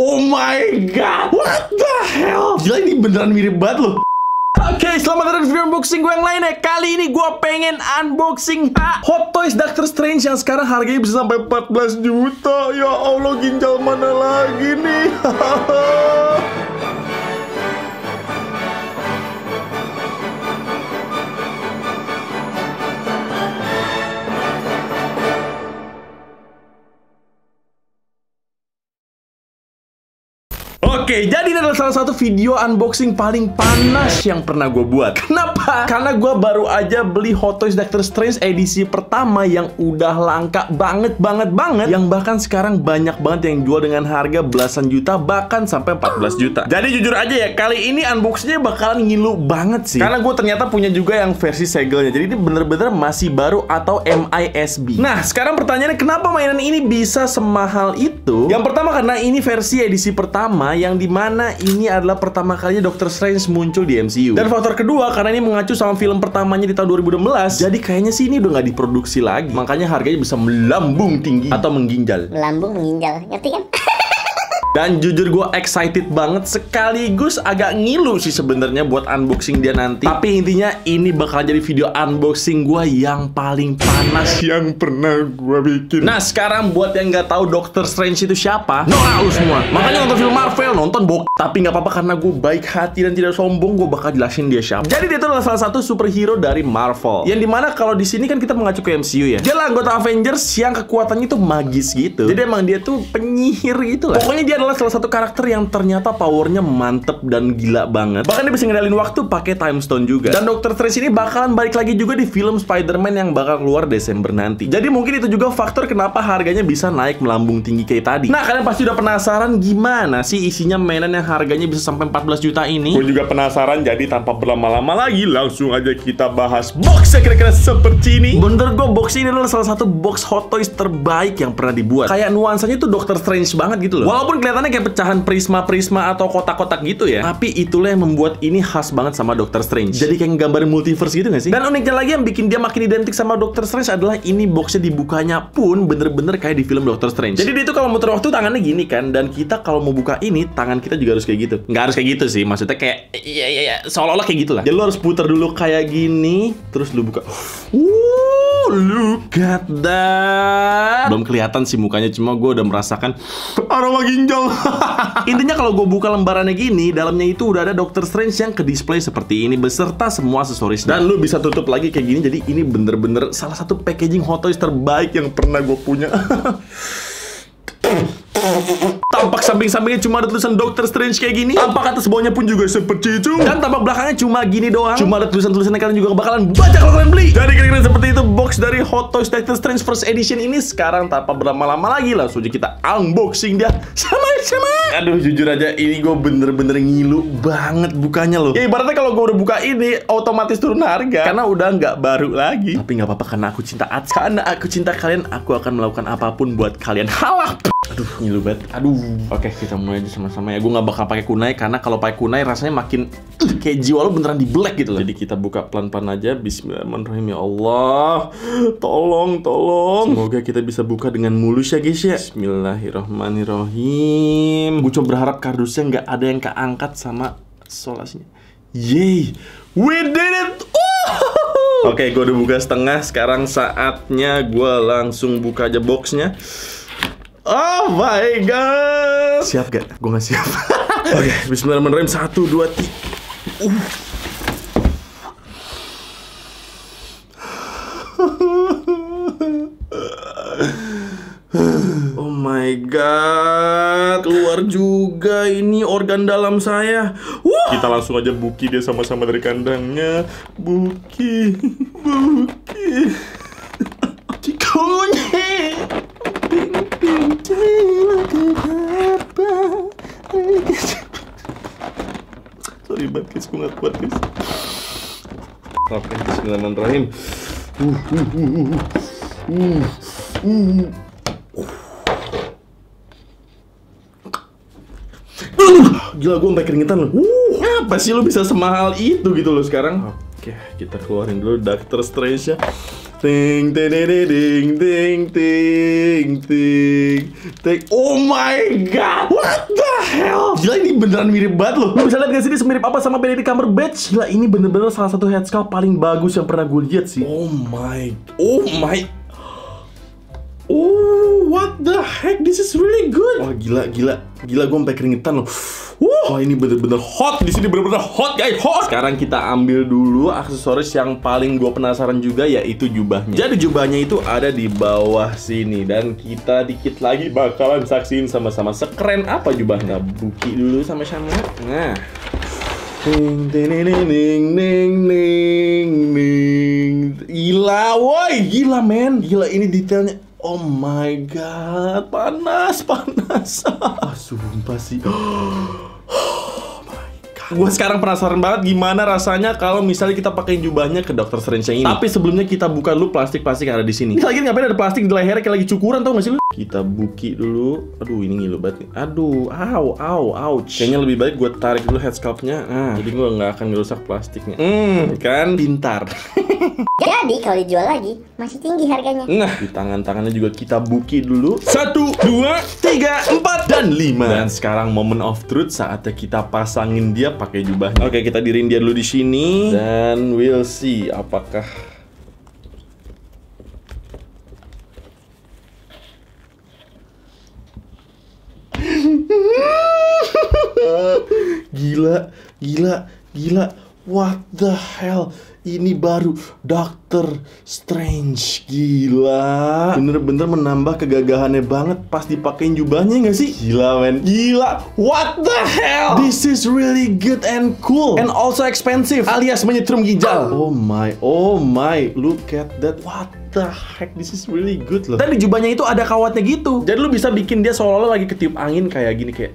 Oh my god, what the hell? Gila, ini beneran mirip banget loh. Oke, selamat datang di video unboxing gue yang lainnya. Kali ini gue pengen unboxing Hot Toys Doctor Strange yang sekarang harganya bisa sampai 14 juta. Ya Allah, ginjal mana lagi nih? Oke, jadi ini adalah salah satu video unboxing paling panas yang pernah gue buat. Kenapa? Karena gue baru aja beli Hot Toys Doctor Strange edisi pertama yang udah langka banget. Yang bahkan sekarang banyak banget yang jual dengan harga belasan juta, bahkan sampai 14 juta. Jadi jujur aja ya, kali ini unboxingnya bakalan ngilu banget sih. Karena gue ternyata punya juga yang versi segelnya. Jadi ini bener-bener masih baru atau MISB. Nah, sekarang pertanyaannya, kenapa mainan ini bisa semahal itu? Yang pertama karena ini versi edisi pertama, yang dimana ini adalah pertama kalinya Doctor Strange muncul di MCU. Dan faktor kedua, karena ini mengacu sama film pertamanya di tahun 2016, jadi kayaknya sih ini udah nggak diproduksi lagi. Makanya harganya bisa melambung tinggi atau mengginjal. Melambung, menginjal, ngerti kan? Dan jujur gue excited banget, sekaligus agak ngilu sih sebenarnya buat unboxing dia nanti. Tapi intinya ini bakal jadi video unboxing gue yang paling panas yang pernah gue bikin. Nah, sekarang buat yang nggak tahu Doctor Strange itu siapa, norak lu semua. Makanya nonton film Marvel, nonton tapi nggak apa-apa karena gue baik hati dan tidak sombong, gue bakal jelasin dia siapa. Jadi dia itu adalah salah satu superhero dari Marvel. Yang dimana kalau di sini kan kita mengacu ke MCU ya. Dia adalah anggota Avengers yang kekuatannya itu magis gitu. Jadi emang dia tuh penyihir gitu lah. Pokoknya dia adalah salah satu karakter yang ternyata powernya mantep dan gila banget. Bahkan dia bisa ngendalin waktu pakai time stone juga. Dan Doctor Strange ini bakalan balik lagi juga di film Spider-Man yang bakal keluar Desember nanti. Jadi mungkin itu juga faktor kenapa harganya bisa naik melambung tinggi kayak tadi. Nah, kalian pasti udah penasaran gimana sih isinya mainan yang harganya bisa sampai 14 juta ini? Gue juga penasaran, jadi tanpa berlama-lama lagi langsung aja kita bahas boxnya kira-kira seperti ini. Bener, gue box ini adalah salah satu box Hot Toys terbaik yang pernah dibuat. Kayak nuansanya tuh Doctor Strange banget gitu loh. Walaupun kelihatannya kayak pecahan prisma-prisma atau kotak-kotak gitu ya, tapi itulah yang membuat ini khas banget sama Doctor Strange. Jadi kayak gambar multiverse gitu gak sih? Dan uniknya lagi yang bikin dia makin identik sama Doctor Strange adalah ini boxnya dibukanya pun bener-bener kayak di film Doctor Strange. Jadi dia itu kalau muter waktu tangannya gini kan, dan kita kalau mau buka ini tangan kita juga harus kayak gitu. Nggak harus kayak gitu sih, maksudnya kayak iya seolah-olah kayak gitu lah. Jadi lo harus putar dulu kayak gini, terus lo buka. Look at that. Belum kelihatan sih mukanya, cuma gue udah merasakan aroma ginjal. Intinya kalau gue buka lembarannya gini, dalamnya itu udah ada Doctor Strange yang ke display seperti ini beserta semua aksesoris. Dan lu bisa tutup lagi kayak gini. Jadi ini bener-bener salah satu packaging Hot Toys terbaik yang pernah gue punya. Tampak samping-sampingnya cuma ada tulisan Doctor Strange kayak gini. Tampak atas bawahnya pun juga seperti itu. Dan tampak belakangnya cuma gini doang. Cuma ada tulisan-tulisannya, kalian juga bakalan baca kalau kalian beli. Jadi kira-kira seperti itu box dari Hot Toys Doctor Strange First Edition ini. Sekarang tanpa berlama-lama lagi, langsung aja kita unboxing dia sama-sama. Aduh, jujur aja ini gue bener-bener ngilu banget bukanya loh. Ya ibaratnya kalau gue udah buka ini otomatis turun harga karena udah nggak baru lagi. Tapi nggak apa-apa karena aku cinta karena aku cinta kalian, aku akan melakukan apapun buat kalian. Halah. Aduh, ngilu banget. Aduh. Oke, kita mulai aja sama-sama ya. Gue nggak bakal pakai kunai karena kalau pakai kunai rasanya makin kayak jiwa lo beneran di black gitu loh. Jadi kita buka pelan-pelan aja. Bismillahirrahmanirrahim. Ya Allah, tolong. Semoga kita bisa buka dengan mulus ya guys ya. Bismillahirrahmanirrahim. Gue coba berharap kardusnya nggak ada yang keangkat sama solasinya. Yeay, we did it. Oke, gue udah buka setengah. Sekarang saatnya gue langsung buka aja boxnya. Oh my god. Siap gak? Gue gak siap. Oke, bismillahirrahmanirrahim. 1, 2, 3. Oh my god. Keluar juga ini organ dalam saya. Kita langsung aja Buki dia sama-sama dari kandangnya. Buki. Cikunya. Sorry banget guys, gue gak kuat guys. Oke, bismillahirrahmanirrahim. Gila, gue sampai keringetan loh. Apa sih lo bisa semahal itu gitu loh sekarang? Oke, kita keluarin dulu Doctor Strange-nya. Ting ting ting ting ting ting ting. Oh my god, what the Gila, ini beneran mirip banget loh. Lu bisa lihat gak sih dia semirip apa sama Benedict Cumberbatch? Gila, ini bener-bener salah satu head sculpt paling bagus yang pernah gue lihat sih. Oh my. Oh, what the heck? This is really good. Wah, gila, gue sampai keringetan loh. Wah, ini bener-bener hot. Di sini bener-bener hot, guys. Hot. Sekarang kita ambil dulu aksesoris yang paling gue penasaran juga, yaitu jubahnya. Jadi jubahnya itu ada di bawah sini, dan kita dikit lagi bakalan saksiin sama-sama sekeren apa jubahnya. Buki dulu sama-sama. Nah. Gila, woi, gila men. Gila, ini detailnya. Oh my god, panas. Sumpah sih. Gue sekarang penasaran banget gimana rasanya kalau misalnya kita pakai jubahnya ke Dr. Strange yang ini. Tapi sebelumnya kita buka dulu plastik-plastik yang ada di sini. Lagi ngapain ada plastik di lehernya kayak lagi cukuran, tau gak sih lu? Kita buki dulu. Aduh, ini ngilu banget. Aduh, ouch. Kayaknya lebih baik gue tarik dulu head sculpt-nya. Jadi gue nggak akan ngerusak plastiknya. Kan pintar. Jadi kalau dijual lagi masih tinggi harganya. Nah, di tangan-tangannya juga kita buki dulu. 1, 2, 3, 4, dan 5. Dan sekarang moment of truth, saatnya kita pasangin dia pakai jubahnya. Oke, kita diriin dia dulu di sini dan we'll see apakah gila. What the hell? Ini baru Doctor Strange. Gila. Bener-bener menambah kegagahannya banget pas dipakein jubahnya nggak sih? Gila, men. Gila. What the hell? This is really good and cool. And also expensive. Alias menyetrum ginjal. Oh my. Look at that. What the heck? This is really good loh. Dan di jubahnya itu ada kawatnya gitu. Jadi lu bisa bikin dia seolah-olah lagi ketiup angin kayak gini. Kayak,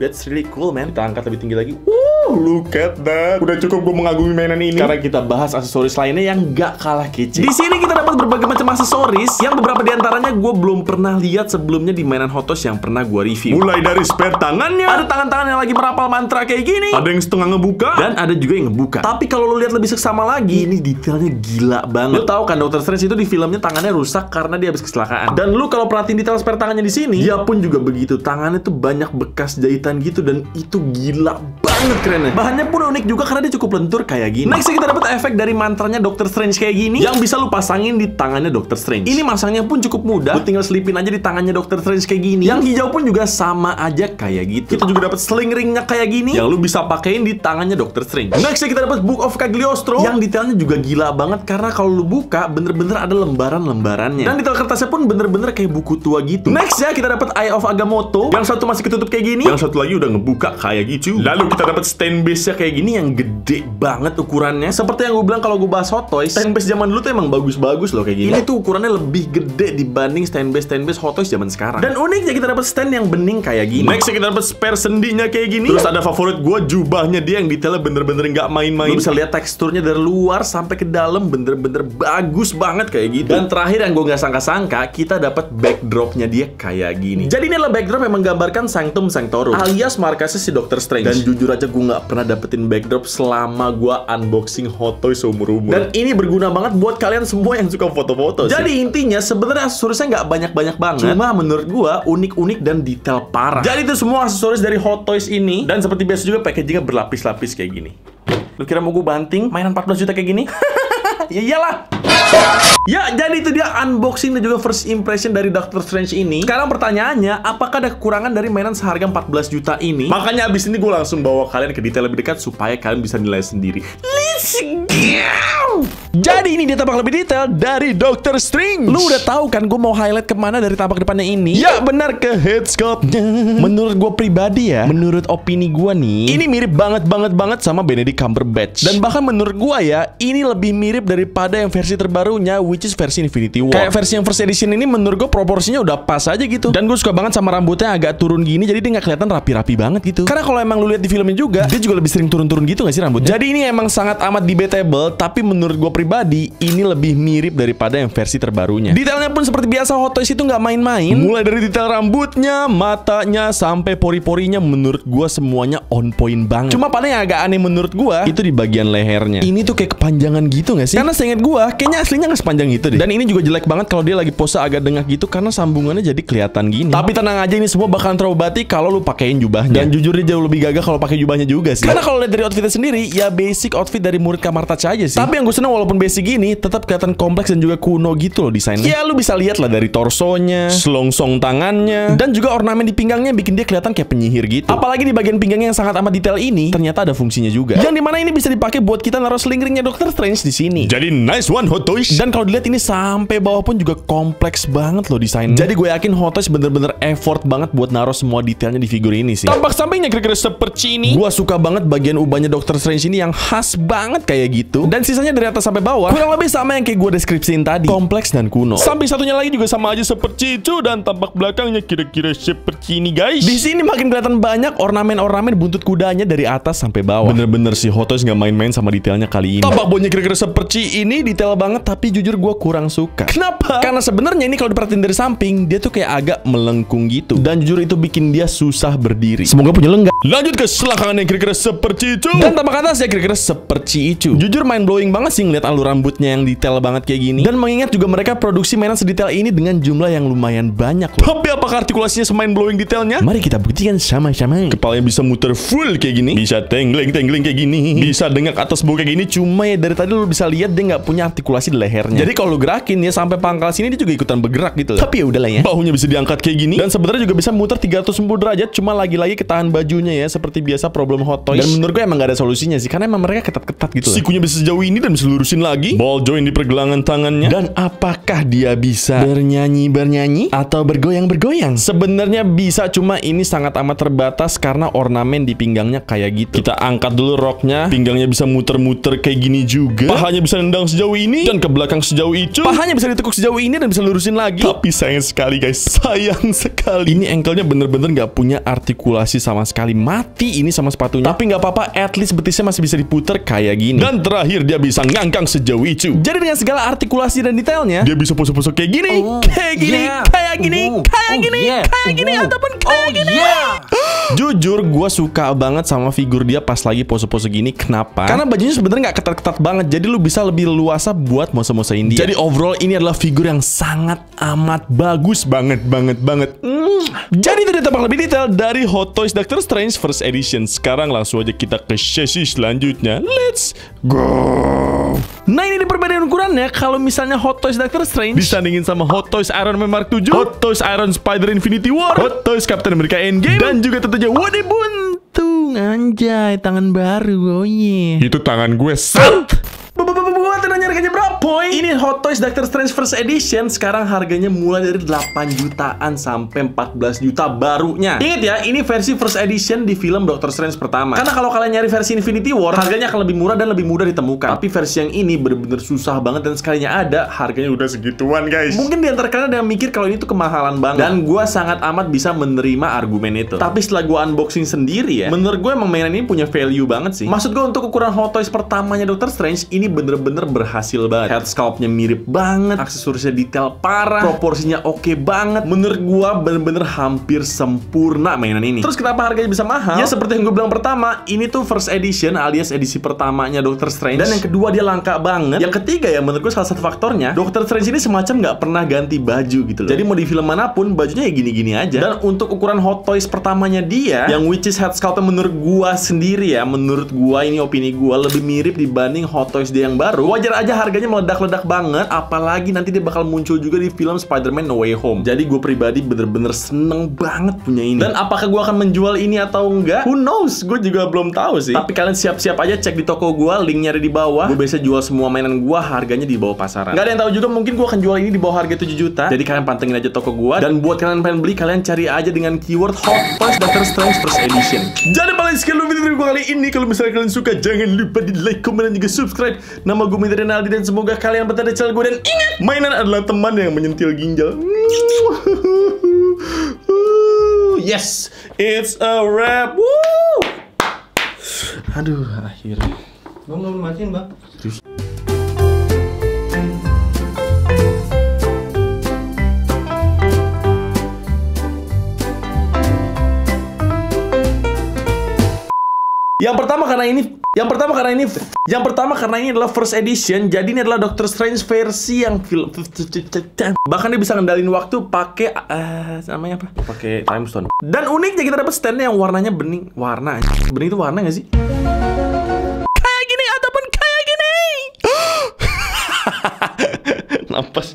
that's really cool, man. Kita angkat lebih tinggi lagi. Look at that. Udah cukup gue mengagumi mainan ini. Sekarang kita bahas aksesoris lainnya yang gak kalah kece. Di sini kita dapat berbagai macam aksesoris yang beberapa diantaranya gue belum pernah lihat sebelumnya di mainan Hot Toys yang pernah gue review. Mulai dari spare tangannya, ada tangan-tangan yang lagi merapal mantra kayak gini, ada yang setengah ngebuka, dan ada juga yang ngebuka. Tapi kalau lo lihat lebih seksama lagi, ini detailnya gila banget. Lo tahu kan Doctor Strange itu di filmnya tangannya rusak karena dia habis kecelakaan. Dan lo kalau perhatiin detail spare tangannya di sini, dia pun juga begitu. Tangannya tuh banyak bekas jahitan gitu, dan itu gila banget kerennya. Bahannya pun unik juga karena dia cukup lentur kayak gini. Next kita dapat efek dari mantranya Doctor Strange kayak gini yang bisa lu pasangin di tangannya Doctor Strange. Ini masangnya pun cukup mudah. Lu tinggal selipin aja di tangannya Doctor Strange kayak gini. Yang hijau pun juga sama aja kayak gitu. Kita juga dapat sling ringnya kayak gini yang lu bisa pakein di tangannya Doctor Strange. Next kita dapat Book of Cagliostro yang detailnya juga gila banget karena kalau lu buka bener-bener ada lembaran-lembarannya. Dan detail kertasnya pun bener-bener kayak buku tua gitu. Next ya kita dapat Eye of Agamotto. Yang satu masih ketutup kayak gini, yang satu lagi udah ngebuka kayak gitu. Lalu kita dapat stand base-nya kayak gini yang gede banget ukurannya. Seperti yang gue bilang kalau gue bahas Hot Toys, stand base zaman dulu tuh emang bagus-bagus loh kayak gini. Ini tuh ukurannya lebih gede dibanding stand base Hot Toys zaman sekarang. Dan uniknya kita dapat stand yang bening kayak gini. Next kita dapat spare sendinya kayak gini. Terus ada favorit gue, jubahnya dia yang detailnya bener-bener nggak main-main. Lu bisa lihat teksturnya dari luar sampai ke dalam bener-bener bagus banget kayak gitu. Dan terakhir yang gue nggak sangka-sangka, kita dapat backdropnya dia kayak gini. Jadi ini adalah backdrop yang menggambarkan Sanctum Sanctorum alias markasnya si Doctor Strange. Dan jujur aja gue nggak pernah dapetin backdrop selama gue unboxing Hot Toys seumur-umur. Dan ini berguna banget buat kalian semua yang suka foto-foto. Jadi intinya sebenarnya aksesorisnya nggak banyak-banyak banget. Cuma menurut gue unik-unik dan detail parah. Jadi itu semua aksesoris dari Hot Toys ini. Dan seperti biasa juga packagingnya berlapis-lapis kayak gini. Lu kira mau gue banting mainan 14 juta kayak gini? Ya iyalah. Ya, jadi itu dia unboxing dan juga first impression dari Doctor Strange ini. Sekarang pertanyaannya, apakah ada kekurangan dari mainan seharga 14 juta ini? Makanya abis ini gue langsung bawa kalian ke detail lebih dekat supaya kalian bisa nilai sendiri. Let's go! Jadi ini dia tampak lebih detail dari Doctor Strange. Lu udah tahu kan gue mau highlight kemana dari tampak depannya ini? Ya benar, ke head sculpt-nya. Menurut gue pribadi ya, menurut opini gue nih, ini mirip banget sama Benedict Cumberbatch. Dan bahkan menurut gue ya, ini lebih mirip daripada yang versi terbarunya, which is versi Infinity War. Kayak versi yang first edition ini menurut gue proporsinya udah pas aja gitu. Dan gue suka banget sama rambutnya agak turun gini, jadi dia nggak kelihatan rapi-rapi banget gitu. Karena kalau emang lu lihat di filmnya juga, dia juga lebih sering turun-turun gitu nggak sih rambutnya? Jadi ini emang sangat amat debatable, tapi menurut gue pribadi ini lebih mirip daripada yang versi terbarunya. Detailnya pun seperti biasa, Hot Toys itu nggak main-main. Mulai dari detail rambutnya, matanya, sampai pori-porinya, menurut gue semuanya on point banget. Cuma paling yang agak aneh menurut gue itu di bagian lehernya. Ini tuh kayak kepanjangan gitu nggak sih? Karena seingat gue, kayaknya kayaknya aslinya nggak sepanjang itu deh. Dan ini juga jelek banget kalau dia lagi pose agak dengak gitu karena sambungannya jadi kelihatan gini. Tapi tenang aja, ini semua bakalan terobati kalau lu pakein jubahnya. Dan jujur dia jauh lebih gagah kalau pakai jubahnya juga sih. Karena kalau lihat dari outfitnya sendiri, ya basic outfit dari murid kamar touch aja sih. Tapi yang gue seneng walaupun basic gini, tetap kelihatan kompleks dan juga kuno gitu loh desainnya. Ya lu bisa lihat lah dari torsonya, selongsong tangannya, dan juga ornamen di pinggangnya bikin dia kelihatan kayak penyihir gitu. Apalagi di bagian pinggangnya yang sangat amat detail ini, ternyata ada fungsinya juga. Yang dimana ini bisa dipakai buat kita naruh sling ringnya Doctor Strange di sini. Jadi nice one Hot Toys. Dan kalau dilihat ini sampai bawah pun juga kompleks banget loh desainnya. Jadi gue yakin Hot Toys bener-bener effort banget buat naruh semua detailnya di figur ini sih. Tampak sampingnya kira-kira seperti ini. Gua suka banget bagian ubahnya Doctor Strange ini yang khas banget kayak gitu. Dan sisanya dari atas sampai bawah kurang lebih sama yang kayak gue deskripsiin tadi, kompleks dan kuno. Samping satunya lagi juga sama aja seperti itu, dan tampak belakangnya kira-kira seperti ini guys. Di sini makin kelihatan banyak ornamen-ornamen buntut kudanya dari atas sampai bawah. Bener-bener sih Hot Toys nggak main-main sama detailnya kali ini. Tampak baunya kira-kira seperti ini, detail banget, tapi jujur gue kurang suka. Kenapa? Karena sebenarnya ini kalau diperhatiin dari samping, dia tuh kayak agak melengkung gitu. Dan jujur itu bikin dia susah berdiri. Semoga punya lenggak. Lanjut ke selangkangan yang kira-kira seperti itu. Dan tampak atas ya kira-kira seperti itu. Jujur mind blowing banget sih ngeliat alur rambutnya yang detail banget kayak gini. Dan mengingat juga mereka produksi mainan sedetail ini dengan jumlah yang lumayan banyak loh. Tapi apakah artikulasinya semain blowing detailnya? Mari kita buktikan sama-sama. Kepalanya bisa muter full kayak gini, bisa tengleng-tengleng kayak gini, bisa dengak atas bawah kayak gini. Cuma ya dari tadi lu bisa lihat dia nggak punya artikulasi di lehernya. Jadi kalau lu gerakin ya sampai pangkal sini dia juga ikutan bergerak gitu loh. Tapi ya udahlah ya. Bahunya bisa diangkat kayak gini, dan sebenarnya juga bisa muter 360 derajat. Cuma lagi-lagi ketahan bajunya ya, seperti biasa problem Hot Toys. Dan menurut gue emang gak ada solusinya sih, karena emang mereka ketat-ketat gitu. Sikunya bisa sejauh ini dan bisa lurusin lagi. Ball joint di pergelangan tangannya. Dan apakah dia bisa bernyanyi atau bergoyang-bergoyang? Sebenarnya bisa, cuma ini sangat amat terbatas karena ornamen di pinggangnya kayak gitu. Kita angkat dulu roknya, pinggangnya bisa muter-muter kayak gini juga. Pahanya bisa nendang sejauh ini dan ke belakang sejauh itu. Pahanya bisa ditekuk sejauh ini dan bisa lurusin lagi. Tapi sayang sekali guys, sayang sekali. Ini ankle-nya bener-bener gak punya artikulasi sama sekali. Mati ini sama sepatunya. Tapi nggak apa-apa, at least betisnya masih bisa diputer kayak gini. Dan terakhir dia bisa ngangkang sejauh itu. Jadi dengan segala artikulasi dan detailnya, dia bisa pose-pose kayak gini, kayak gini, kayak gini, kayak gini, kayak gini, ataupun kayak gini. Jujur gue suka banget sama figur dia pas lagi pose-pose gini. Kenapa? Karena bajunya sebenarnya nggak ketat-ketat banget, jadi lu bisa lebih leluasa buat mose-mosein dia. Jadi overall ini adalah figur yang sangat amat bagus banget. Jadi itu dia tampak lebih detail dari Hot Toys Doctor Strange First Edition. Sekarang langsung aja kita ke sesi selanjutnya. Let's go. Nah ini di perbedaan ukurannya. Kalau misalnya Hot Toys Doctor Strange disandingin sama Hot Toys Iron Man Mark 7, Hot Toys Iron Spider Infinity War, Hot Toys Captain America Endgame, dan juga tentunya Woody Buntung. Anjay, tangan baru. Oh yeah. Itu tangan gue sat. Tenanya harganya berapa boy? Ini Hot Toys Doctor Strange First Edition sekarang harganya mulai dari 8 jutaan sampai 14 juta barunya. Ingat ya, ini versi First Edition di film Doctor Strange pertama. Karena kalau kalian nyari versi Infinity War, harganya akan lebih murah dan lebih mudah ditemukan. Tapi versi yang ini bener-bener susah banget, dan sekalinya ada, harganya udah segituan guys. Mungkin di antara kalian ada yang mikir kalau ini tuh kemahalan banget, dan gue sangat amat bisa menerima argumen itu. Tapi setelah gue unboxing sendiri ya, menurut gue emang mainan ini punya value banget sih. Maksud gue untuk ukuran Hot Toys pertamanya Doctor Strange, ini bener-bener berhasil banget. Head sculptnya mirip banget, aksesorisnya detail parah, proporsinya oke banget. Menurut gua bener-bener hampir sempurna mainan ini. Terus kenapa harganya bisa mahal? Ya seperti yang gue bilang pertama, ini tuh first edition alias edisi pertamanya Doctor Strange. Dan yang kedua dia langka banget. Yang ketiga ya menurut gue salah satu faktornya, Doctor Strange ini semacam nggak pernah ganti baju gitu loh. Jadi mau di film manapun bajunya ya gini-gini aja. Dan untuk ukuran Hot Toys pertamanya dia, yang which is head sculptnya menurut gua sendiri ya, menurut gua ini opini gua, lebih mirip dibanding Hot Toys dia yang baru. Wajar aja harganya meledak-ledak banget, apalagi nanti dia bakal muncul juga di film Spider-Man No Way Home. Jadi gue pribadi bener-bener seneng banget punya ini. Dan apakah gue akan menjual ini atau enggak? Who knows? Gue juga belum tahu sih. Tapi kalian siap-siap aja cek di toko gue, linknya ada di bawah. Gue biasa jual semua mainan gue harganya di bawah pasaran. Gak ada yang tahu juga, mungkin gue akan jual ini di bawah harga 7 juta. Jadi kalian pantengin aja toko gue. Dan buat kalian pengen beli, kalian cari aja dengan keyword Hot Toys Doctor Strange First Edition. Jadi paling sekian dulu video gue kali ini. Kalau misalnya kalian suka, jangan lupa di like, komen, dan juga subscribe. Nama gue Mitra Rinaldi, dan semoga kalian betah di channel gue. Dan ingat, mainan adalah teman yang menyentil ginjal. Yes, it's a wrap. Woo! Aduh, akhirnya. Bang, belum matiin, Bang. Yang pertama karena ini Yang pertama karena ini adalah first edition, jadi ini adalah Doctor Strange versi yang bahkan dia bisa ngendalin waktu pakai namanya apa? Pakai time stone. Dan uniknya kita dapat stand yang warnanya bening. Bening itu warna nggak sih?